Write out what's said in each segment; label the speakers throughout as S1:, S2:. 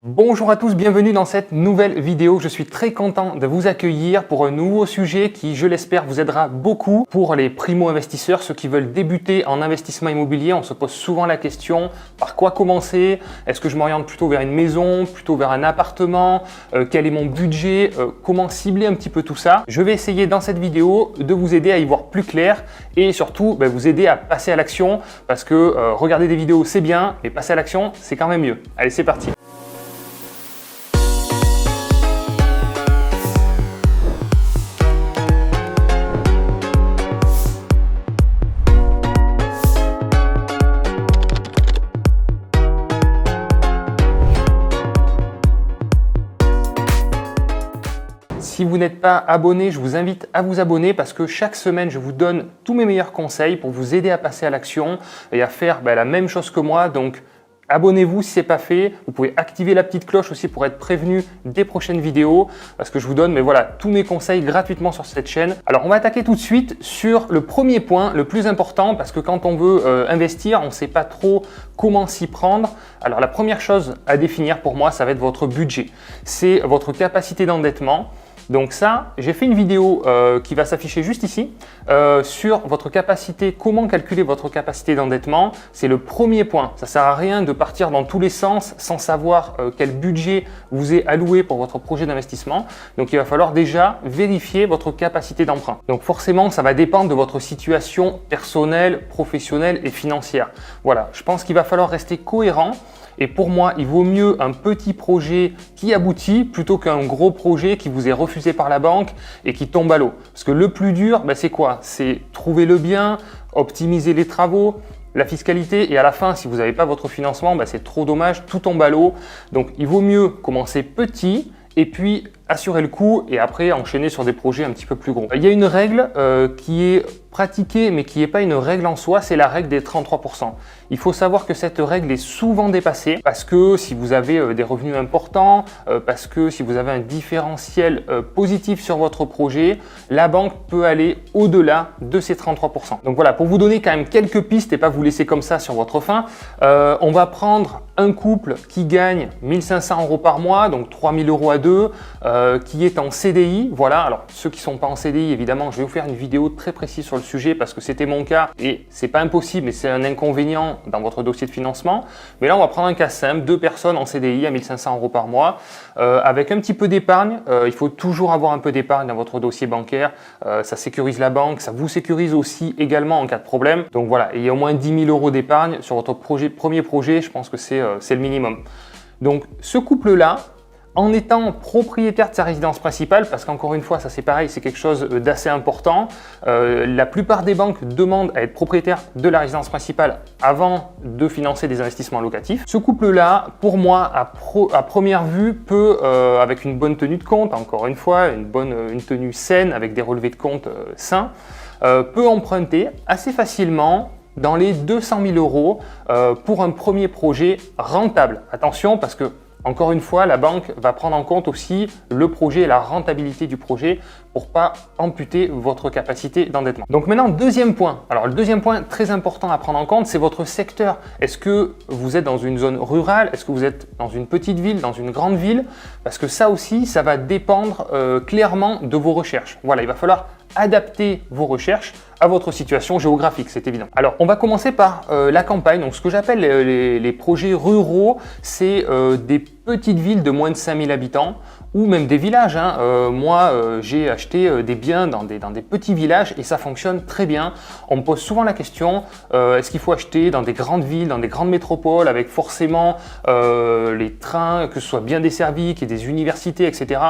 S1: Bonjour à tous, bienvenue dans cette nouvelle vidéo. Je suis très content de vous accueillir pour un nouveau sujet qui, je l'espère, vous aidera beaucoup pour les primo-investisseurs, ceux qui veulent débuter en investissement immobilier. On se pose souvent la question, par quoi commencer? Est-ce que je m'oriente plutôt vers une maison, plutôt vers un appartement? Quel est mon budget? Comment cibler un petit peu tout ça? Je vais essayer dans cette vidéo de vous aider à y voir plus clair et surtout vous aider à passer à l'action parce que regarder des vidéos c'est bien, mais passer à l'action c'est quand même mieux. Allez, c'est parti! Si vous n'êtes pas abonné, je vous invite à vous abonner parce que chaque semaine, je vous donne tous mes meilleurs conseils pour vous aider à passer à l'action et à faire la même chose que moi. Donc, abonnez-vous si ce n'est pas fait. Vous pouvez activer la petite cloche aussi pour être prévenu des prochaines vidéos parce que je vous donne tous mes conseils gratuitement sur cette chaîne. Alors, on va attaquer tout de suite sur le premier point, le plus important parce que quand on veut investir, on ne sait pas trop comment s'y prendre. Alors, la première chose à définir pour moi, ça va être votre budget. C'est votre capacité d'endettement. Donc ça, j'ai fait une vidéo qui va s'afficher juste ici sur votre capacité, comment calculer votre capacité d'endettement. C'est le premier point. Ça ne sert à rien de partir dans tous les sens sans savoir quel budget vous est alloué pour votre projet d'investissement. Donc il va falloir déjà vérifier votre capacité d'emprunt. Donc forcément, ça va dépendre de votre situation personnelle, professionnelle et financière. Voilà, je pense qu'il va falloir rester cohérent. Et pour moi, il vaut mieux un petit projet qui aboutit plutôt qu'un gros projet qui vous est refusé par la banque et qui tombe à l'eau. Parce que le plus dur, c'est quoi? C'est trouver le bien, optimiser les travaux, la fiscalité et à la fin, si vous n'avez pas votre financement, c'est trop dommage, tout tombe à l'eau. Donc, il vaut mieux commencer petit et puis assurer le coup et après enchaîner sur des projets un petit peu plus gros. Il y a une règle qui est pratiquée mais qui n'est pas une règle en soi, c'est la règle des 33%. Il faut savoir que cette règle est souvent dépassée parce que si vous avez des revenus importants, parce que si vous avez un différentiel positif sur votre projet, la banque peut aller au-delà de ces 33%. Donc voilà, pour vous donner quand même quelques pistes et pas vous laisser comme ça sur votre faim, on va prendre un couple qui gagne 1 500 € par mois, donc 3 000 € à deux, qui est en CDI. Voilà, alors ceux qui ne sont pas en CDI, évidemment, je vais vous faire une vidéo très précise sur le sujet parce que c'était mon cas et c'est pas impossible, mais c'est un inconvénient dans votre dossier de financement. Mais là, on va prendre un cas simple, deux personnes en CDI à 1 500 € par mois, avec un petit peu d'épargne. Il faut toujours avoir un peu d'épargne dans votre dossier bancaire. Ça sécurise la banque, ça vous sécurise aussi également en cas de problème. Donc voilà, et il y a au moins 10 000 € d'épargne sur votre premier projet, je pense que c'est le minimum. Donc ce couple-là, en étant propriétaire de sa résidence principale, parce qu'encore une fois, ça c'est pareil, c'est quelque chose d'assez important. La plupart des banques demandent à être propriétaire de la résidence principale avant de financer des investissements locatifs. Ce couple-là, pour moi, à première vue, peut, avec une bonne tenue de compte, encore une fois, une tenue saine, avec des relevés de compte sains, peut emprunter assez facilement dans les 200 000 € pour un premier projet rentable. Attention, parce que encore une fois, la banque va prendre en compte aussi le projet et la rentabilité du projet pour pas amputer votre capacité d'endettement. Donc maintenant, deuxième point. Alors le deuxième point très important à prendre en compte, c'est votre secteur. Est-ce que vous êtes dans une zone rurale? Est-ce que vous êtes dans une petite ville, dans une grande ville? Parce que ça aussi, ça va dépendre clairement de vos recherches. Voilà, il va falloir adapter vos recherches à votre situation géographique, c'est évident. Alors, on va commencer par la campagne. Donc, ce que j'appelle les projets ruraux, c'est des petites villes de moins de 5 000 habitants ou même des villages. Moi, j'ai acheté des biens dans des petits villages et ça fonctionne très bien. On me pose souvent la question, est-ce qu'il faut acheter dans des grandes villes, dans des grandes métropoles avec forcément les trains, que ce soit bien desservis, qu'il y ait des universités, etc.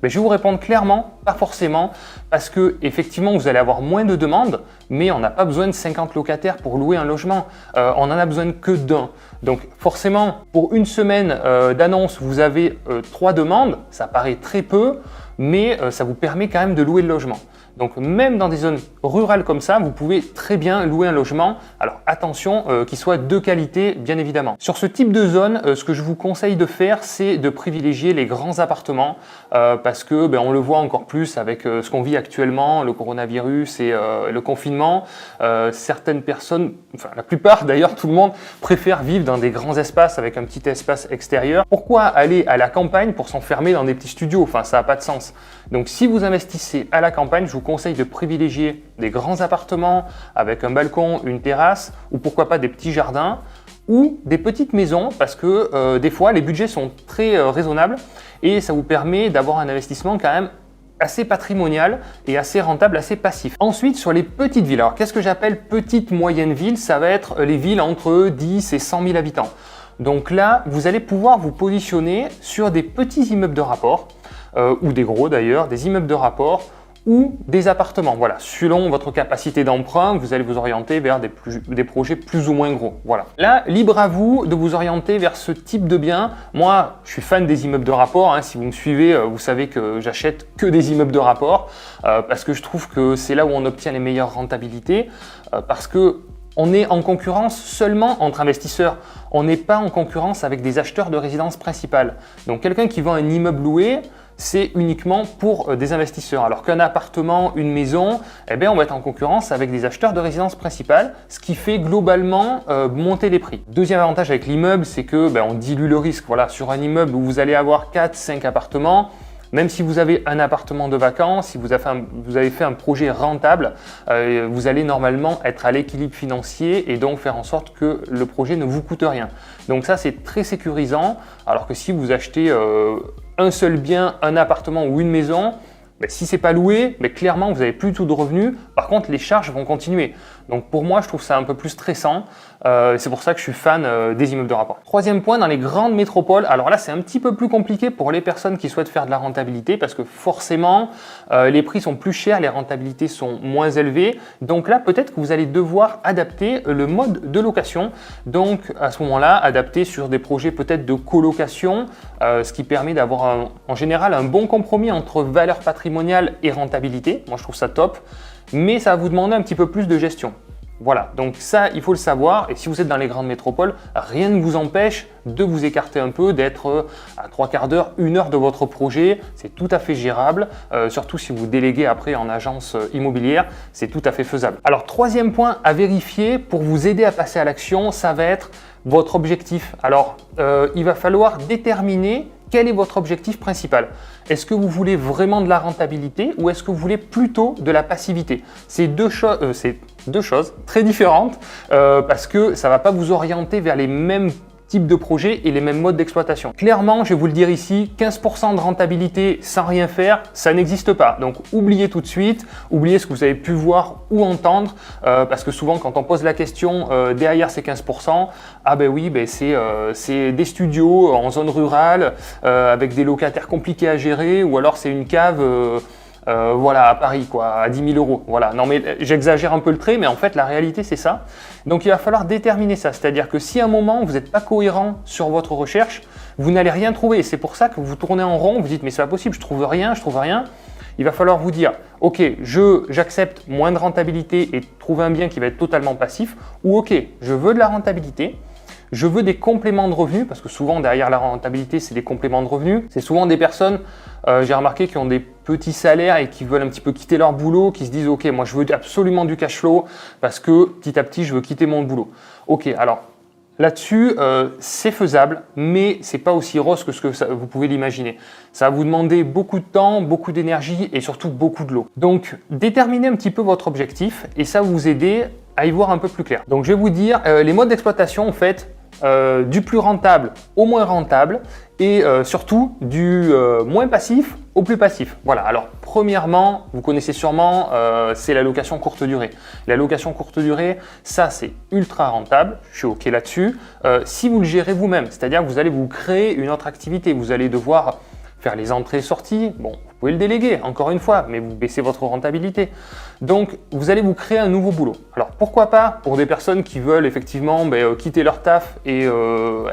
S1: Je vais vous répondre clairement, pas forcément, parce que effectivement vous allez avoir moins de demandes, mais on n'a pas besoin de 50 locataires pour louer un logement. On n'en a besoin que d'un. Donc forcément, pour une semaine d'annonce, vous avez 3 demandes, ça paraît très peu, mais ça vous permet quand même de louer le logement. Donc même dans des zones rurales comme ça, vous pouvez très bien louer un logement. Alors attention, qu'il soit de qualité, bien évidemment. Sur ce type de zone, ce que je vous conseille de faire, c'est de privilégier les grands appartements parce que on le voit encore plus avec ce qu'on vit actuellement, le coronavirus et le confinement. Certaines personnes, enfin la plupart d'ailleurs, tout le monde préfère vivre dans des grands espaces avec un petit espace extérieur. Pourquoi aller à la campagne pour s'enfermer dans des petits studios? Enfin, ça n'a pas de sens. Donc si vous investissez à la campagne, je vous conseille de privilégier des grands appartements avec un balcon, une terrasse ou pourquoi pas des petits jardins ou des petites maisons parce que des fois les budgets sont très raisonnables et ça vous permet d'avoir un investissement quand même assez patrimonial et assez rentable, assez passif. Ensuite, sur les petites villes. Alors, qu'est-ce que j'appelle petites moyennes villes? Ça va être les villes entre 10 et 100 000 habitants. Donc là, vous allez pouvoir vous positionner sur des petits immeubles de rapport, ou des gros d'ailleurs, des immeubles de rapport, ou des appartements. Voilà, selon votre capacité d'emprunt, vous allez vous orienter vers des projets plus ou moins gros. Voilà. Là, libre à vous de vous orienter vers ce type de bien. Moi, je suis fan des immeubles de rapport. Si vous me suivez, vous savez que j'achète que des immeubles de rapport parce que je trouve que c'est là où on obtient les meilleures rentabilités parce que on est en concurrence seulement entre investisseurs. On n'est pas en concurrence avec des acheteurs de résidence principale. Donc, quelqu'un qui vend un immeuble loué, c'est uniquement pour des investisseurs. Alors qu'un appartement, une maison, on va être en concurrence avec des acheteurs de résidence principale, ce qui fait globalement monter les prix. Deuxième avantage avec l'immeuble, c'est que on dilue le risque. Voilà, sur un immeuble où vous allez avoir 4-5 appartements, même si vous avez un appartement de vacances, si vous avez fait un projet rentable, vous allez normalement être à l'équilibre financier et donc faire en sorte que le projet ne vous coûte rien. Donc ça, c'est très sécurisant. Alors que si vous achetez un seul bien, un appartement ou une maison, si ce n'est pas loué, clairement, vous n'avez plus tout de revenus. Par contre, les charges vont continuer. Donc pour moi, je trouve ça un peu plus stressant. C'est pour ça que je suis fan des immeubles de rapport. Troisième point, dans les grandes métropoles, alors là, c'est un petit peu plus compliqué pour les personnes qui souhaitent faire de la rentabilité parce que forcément, les prix sont plus chers, les rentabilités sont moins élevées. Donc là, peut-être que vous allez devoir adapter le mode de location. Donc à ce moment-là, adapter sur des projets peut-être de colocation, ce qui permet d'avoir en général un bon compromis entre valeur patrimoniale et rentabilité. Moi, je trouve ça top. Mais ça va vous demander un petit peu plus de gestion. Voilà, donc ça, il faut le savoir. Et si vous êtes dans les grandes métropoles, rien ne vous empêche de vous écarter un peu, d'être à 3/4 d'heure, 1 heure de votre projet. C'est tout à fait gérable, surtout si vous déléguez après en agence immobilière, c'est tout à fait faisable. Alors, troisième point à vérifier pour vous aider à passer à l'action, ça va être votre objectif. Alors, il va falloir déterminer quel est votre objectif principal. Est-ce que vous voulez vraiment de la rentabilité ou est-ce que vous voulez plutôt de la passivité? C'est deux choses très différentes parce que ça ne va pas vous orienter vers les mêmes types de projets et les mêmes modes d'exploitation. Clairement, je vais vous le dire ici, 15% de rentabilité sans rien faire, ça n'existe pas. Donc oubliez tout de suite, oubliez ce que vous avez pu voir ou entendre parce que souvent quand on pose la question derrière ces 15%, c'est des studios en zone rurale avec des locataires compliqués à gérer ou alors c'est une cave à Paris, à 10 000 euros. Voilà. Non, mais j'exagère un peu le trait, mais en fait, la réalité, c'est ça. Donc, il va falloir déterminer ça. C'est-à-dire que si à un moment, vous n'êtes pas cohérent sur votre recherche, vous n'allez rien trouver. Et c'est pour ça que vous tournez en rond, vous dites, mais c'est pas possible, je trouve rien. Il va falloir vous dire, ok, j'accepte moins de rentabilité et trouver un bien qui va être totalement passif, ou ok, je veux de la rentabilité, je veux des compléments de revenus, parce que souvent derrière la rentabilité, c'est des compléments de revenus. C'est souvent des personnes, j'ai remarqué, qui ont des petits salaires et qui veulent un petit peu quitter leur boulot, qui se disent, ok, moi je veux absolument du cash flow, parce que petit à petit, je veux quitter mon boulot. Ok, alors là-dessus, c'est faisable, mais c'est pas aussi rose que ce que vous pouvez l'imaginer. Ça va vous demander beaucoup de temps, beaucoup d'énergie et surtout beaucoup de l'eau. Donc, déterminez un petit peu votre objectif et ça va vous aider à y voir un peu plus clair. Donc, je vais vous dire les modes d'exploitation, en fait, du plus rentable au moins rentable et surtout du moins passif au plus passif. Voilà, alors premièrement, vous connaissez sûrement, c'est la location courte durée. La location courte durée, ça c'est ultra rentable, je suis OK là-dessus. Si vous le gérez vous-même, c'est-à-dire que vous allez vous créer une autre activité, vous allez devoir faire les entrées et sorties, bon, vous pouvez le déléguer, encore une fois, mais vous baissez votre rentabilité. Donc, vous allez vous créer un nouveau boulot. Alors, pourquoi pas pour des personnes qui veulent effectivement quitter leur taf et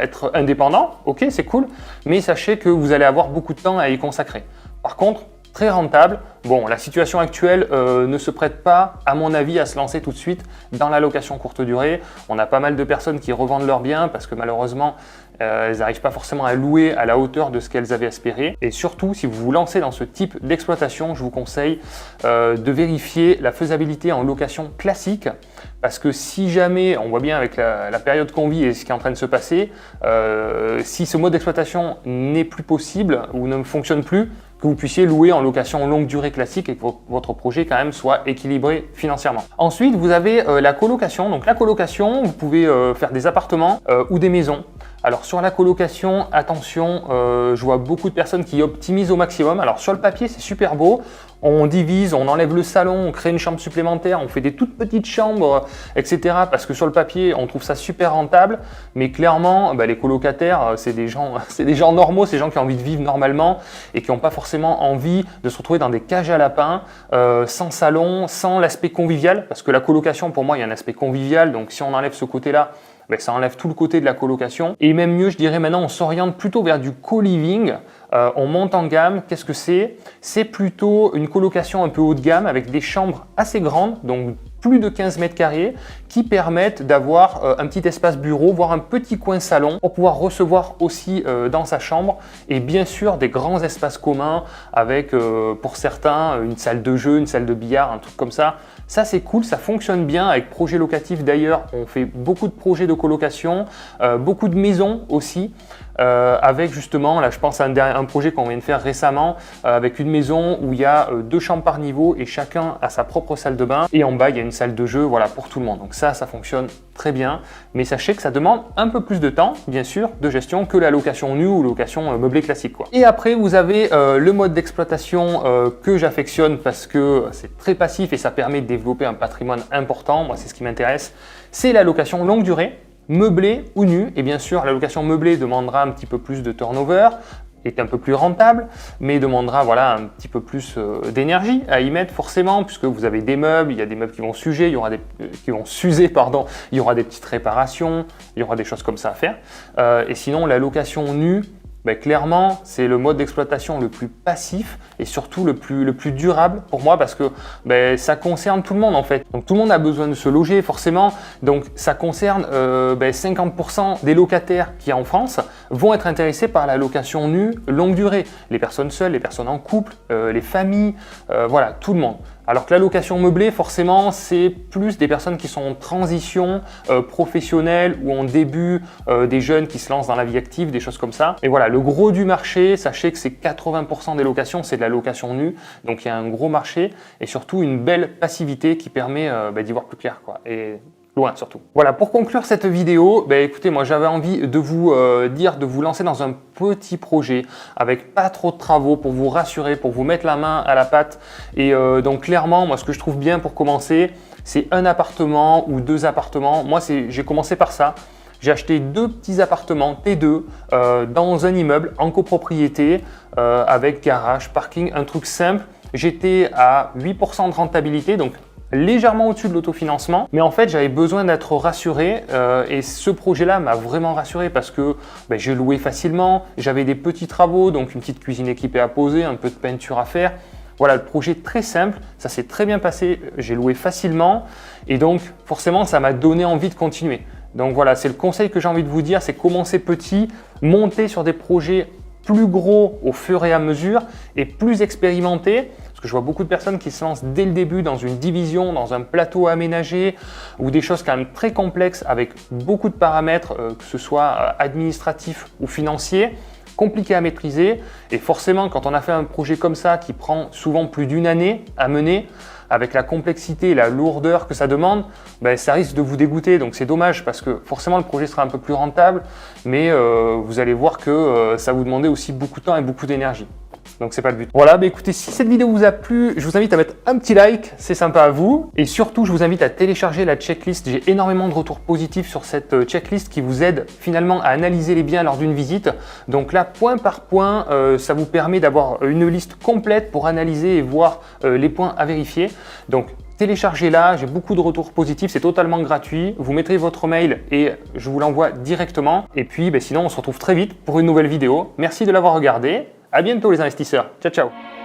S1: être indépendants, ok, c'est cool, mais sachez que vous allez avoir beaucoup de temps à y consacrer. Par contre, très rentable. Bon, la situation actuelle ne se prête pas, à mon avis, à se lancer tout de suite dans la location courte durée. On a pas mal de personnes qui revendent leurs biens parce que malheureusement, elles n'arrivent pas forcément à louer à la hauteur de ce qu'elles avaient espéré. Et surtout, si vous vous lancez dans ce type d'exploitation, je vous conseille de vérifier la faisabilité en location classique. Parce que si jamais, on voit bien avec la période qu'on vit et ce qui est en train de se passer, si ce mode d'exploitation n'est plus possible ou ne fonctionne plus, que vous puissiez louer en location longue durée classique et que votre projet quand même soit équilibré financièrement. Ensuite, vous avez la colocation. Donc la colocation, vous pouvez faire des appartements ou des maisons. Alors sur la colocation, attention, je vois beaucoup de personnes qui optimisent au maximum. Alors sur le papier, c'est super beau. On divise, on enlève le salon, on crée une chambre supplémentaire, on fait des toutes petites chambres, etc. Parce que sur le papier, on trouve ça super rentable. Mais clairement, les colocataires, c'est des gens normaux, c'est des gens qui ont envie de vivre normalement et qui n'ont pas forcément envie de se retrouver dans des cages à lapins, sans salon, sans l'aspect convivial. Parce que la colocation, pour moi, il y a un aspect convivial. Donc si on enlève ce côté-là, ça enlève tout le côté de la colocation. Et même mieux, je dirais maintenant, on s'oriente plutôt vers du co-living. On monte en gamme. Qu'est-ce que c'est? C'est plutôt une colocation un peu haut de gamme avec des chambres assez grandes, donc plus de 15 mètres carrés, qui permettent d'avoir un petit espace bureau, voire un petit coin salon pour pouvoir recevoir aussi dans sa chambre. Et bien sûr, des grands espaces communs avec, pour certains, une salle de jeu, une salle de billard, un truc comme ça. Ça, c'est cool, ça fonctionne bien avec projet locatif. D'ailleurs, on fait beaucoup de projets de colocation, beaucoup de maisons aussi. Avec justement, là je pense à un projet qu'on vient de faire récemment avec une maison où il y a 2 chambres par niveau et chacun a sa propre salle de bain et en bas il y a une salle de jeu, voilà, pour tout le monde. Donc ça fonctionne très bien, mais sachez que ça demande un peu plus de temps, bien sûr, de gestion que la location nue ou location meublée classique, quoi. Et après vous avez le mode d'exploitation que j'affectionne parce que c'est très passif et ça permet de développer un patrimoine important. Moi c'est ce qui m'intéresse, c'est la location longue durée, meublé ou nu. Et bien sûr, la location meublée demandera un petit peu plus de turnover, est un peu plus rentable, mais demandera voilà, un petit peu plus d'énergie à y mettre forcément, puisque vous avez des meubles, il y a des meubles qui vont s'user, il y aura il y aura des petites réparations, il y aura des choses comme ça à faire. Et sinon, la location nue, clairement, c'est le mode d'exploitation le plus passif et surtout le plus durable pour moi parce que ça concerne tout le monde en fait. Donc tout le monde a besoin de se loger forcément. Donc ça concerne 50% des locataires qui en France vont être intéressés par la location nue longue durée. Les personnes seules, les personnes en couple, les familles, voilà, tout le monde. Alors que la location meublée, forcément, c'est plus des personnes qui sont en transition professionnelle ou en début, des jeunes qui se lancent dans la vie active, des choses comme ça. Et voilà, le gros du marché, sachez que c'est 80% des locations, c'est de la location nue. Donc il y a un gros marché et surtout une belle passivité qui permet d'y voir plus clair, quoi. Et loin surtout. Voilà, pour conclure cette vidéo, écoutez, moi j'avais envie de vous dire de vous lancer dans un petit projet avec pas trop de travaux pour vous rassurer, pour vous mettre la main à la pâte. Et donc clairement, moi ce que je trouve bien pour commencer, c'est un appartement ou 2 appartements. Moi j'ai commencé par ça. J'ai acheté 2 petits appartements T2 dans un immeuble en copropriété avec garage, parking, un truc simple. J'étais à 8% de rentabilité, donc légèrement au-dessus de l'autofinancement, mais en fait j'avais besoin d'être rassuré et ce projet-là m'a vraiment rassuré parce que j'ai loué facilement, j'avais des petits travaux, donc une petite cuisine équipée à poser, un peu de peinture à faire. Voilà, le projet très simple, ça s'est très bien passé, j'ai loué facilement et donc forcément ça m'a donné envie de continuer. Donc voilà, c'est le conseil que j'ai envie de vous dire, c'est commencer petit, monter sur des projets plus gros au fur et à mesure et plus expérimentés. Parce que je vois beaucoup de personnes qui se lancent dès le début dans une division, dans un plateau aménagé ou des choses quand même très complexes avec beaucoup de paramètres, que ce soit administratifs ou financiers, compliqués à maîtriser. Et forcément, quand on a fait un projet comme ça qui prend souvent plus d'1 année à mener, avec la complexité et la lourdeur que ça demande, ça risque de vous dégoûter. Donc c'est dommage parce que forcément le projet sera un peu plus rentable, mais vous allez voir que ça vous demandait aussi beaucoup de temps et beaucoup d'énergie. Donc c'est pas le but. Voilà, écoutez, si cette vidéo vous a plu, je vous invite à mettre un petit like, c'est sympa à vous. Et surtout, je vous invite à télécharger la checklist. J'ai énormément de retours positifs sur cette checklist qui vous aide finalement à analyser les biens lors d'une visite. Donc là, point par point, ça vous permet d'avoir une liste complète pour analyser et voir les points à vérifier. Donc téléchargez-la, j'ai beaucoup de retours positifs, c'est totalement gratuit. Vous mettrez votre mail et je vous l'envoie directement. Et puis sinon, on se retrouve très vite pour une nouvelle vidéo. Merci de l'avoir regardé. À bientôt les investisseurs. Ciao, ciao.